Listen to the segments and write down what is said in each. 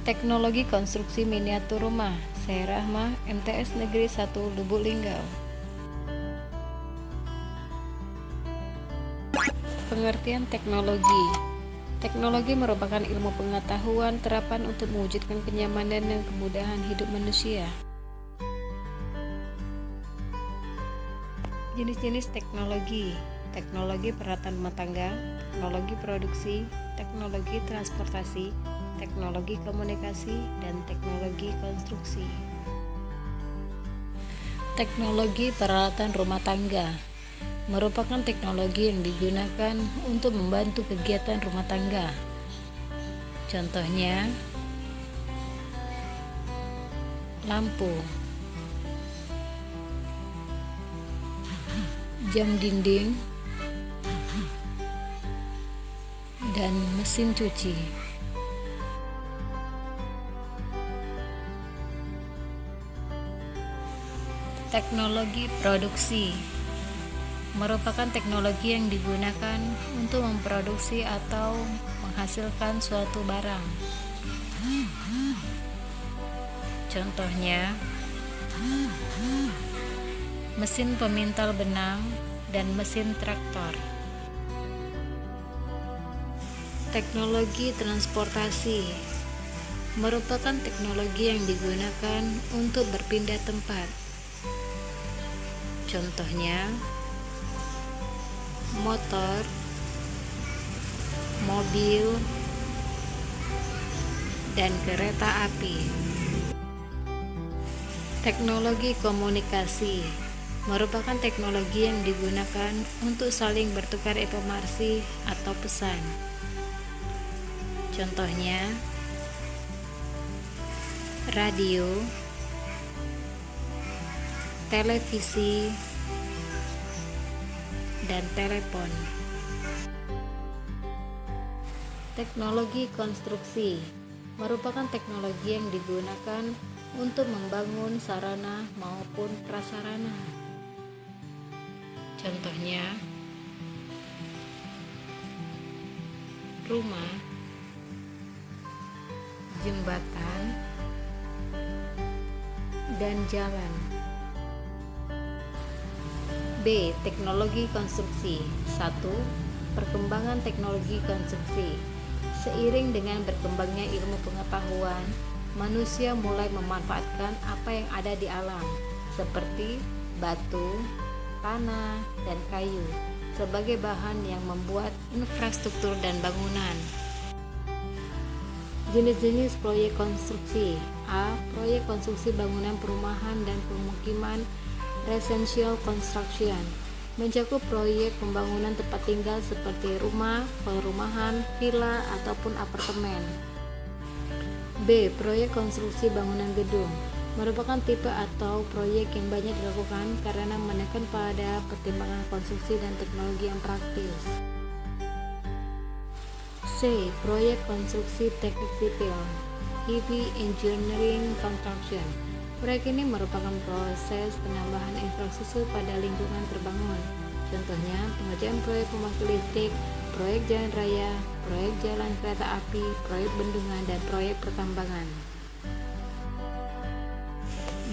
Teknologi konstruksi miniatur rumah. Saya Rahma, MTS Negeri 1 Lubuk Linggau. Pengertian teknologi. Teknologi merupakan ilmu pengetahuan terapan untuk mewujudkan kenyamanan dan kemudahan hidup manusia. Jenis-jenis teknologi. Teknologi peralatan rumah tangga, teknologi produksi, teknologi transportasi, teknologi komunikasi, dan teknologi konstruksi. Teknologi peralatan rumah tangga merupakan teknologi yang digunakan untuk membantu kegiatan rumah tangga. Contohnya, lampu, jam dinding, dan mesin cuci. Teknologi produksi merupakan teknologi yang digunakan untuk memproduksi atau menghasilkan suatu barang. Contohnya, mesin pemintal benang dan mesin traktor. Teknologi transportasi merupakan teknologi yang digunakan untuk berpindah tempat. Contohnya, motor, mobil, dan kereta api. Teknologi komunikasi merupakan teknologi yang digunakan untuk saling bertukar informasi atau pesan. Contohnya, radio, televisi, dan telepon. Teknologi konstruksi merupakan teknologi yang digunakan untuk membangun sarana maupun prasarana. Contohnya, rumah, jembatan, dan jalan. B. Teknologi konstruksi. 1. Perkembangan teknologi konstruksi. Seiring dengan berkembangnya ilmu pengetahuan, manusia mulai memanfaatkan apa yang ada di alam, seperti batu, tanah, dan kayu, sebagai bahan yang membuat infrastruktur dan bangunan. Jenis-jenis proyek konstruksi. A. Proyek konstruksi bangunan perumahan dan pemukiman residential construction, mencakup proyek pembangunan tempat tinggal seperti rumah, perumahan, villa, ataupun apartemen. B. Proyek konstruksi bangunan gedung, merupakan tipe atau proyek yang banyak dilakukan karena menekan pada pertimbangan konstruksi dan teknologi yang praktis. C. Proyek konstruksi teknik sipil, heavy engineering construction. Proyek ini merupakan proses penambahan infrastruktur pada lingkungan terbangun. Contohnya, pengerjaan proyek pembangkit listrik, proyek jalan raya, proyek jalan kereta api, proyek bendungan, dan proyek pertambangan.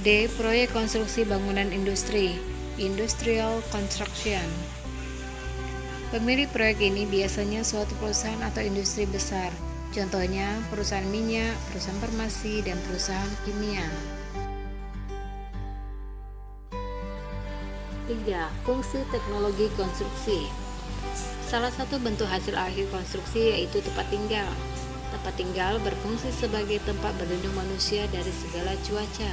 D. Proyek konstruksi bangunan industri, industrial construction. Pemilik proyek ini biasanya suatu perusahaan atau industri besar. Contohnya, perusahaan minyak, perusahaan farmasi, dan perusahaan kimia. 3. Fungsi teknologi konstruksi. Salah satu bentuk hasil akhir konstruksi yaitu tempat tinggal. Tempat tinggal berfungsi sebagai tempat berlindung manusia dari segala cuaca.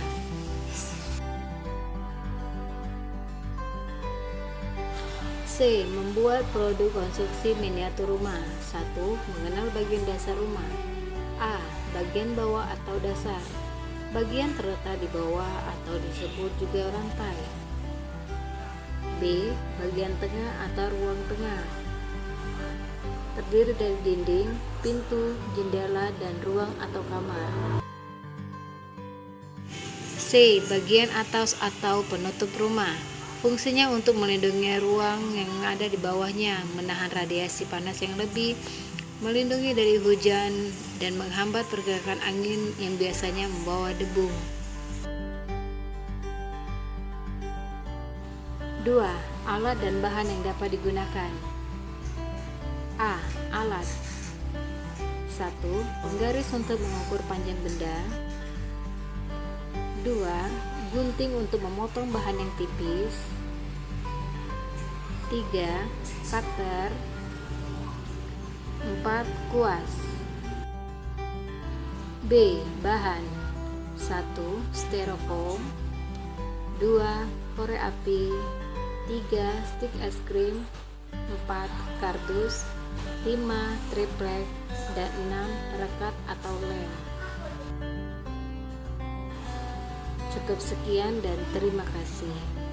C. Membuat produk konstruksi miniatur rumah. 1. Mengenal bagian dasar rumah. A. Bagian bawah atau dasar. Bagian terletak di bawah atau disebut juga rantai. B. Bagian tengah atau ruang tengah, terdiri dari dinding, pintu, jendela, dan ruang atau kamar. C. Bagian atas atau penutup rumah, fungsinya untuk melindungi ruang yang ada di bawahnya, menahan radiasi panas yang lebih, melindungi dari hujan dan menghambat pergerakan angin yang biasanya membawa debu. 2. Alat dan bahan yang dapat digunakan. A. Alat. 1. Penggaris untuk mengukur panjang benda. 2. Gunting untuk memotong bahan yang tipis. 3. Cutter. 4. Kuas. B. Bahan. 1. Styrofoam. 2. Korek api. 3. Stik es krim. 4. Kardus. 5. Triplek. Dan 6. Rekat atau lem. Cukup sekian dan terima kasih.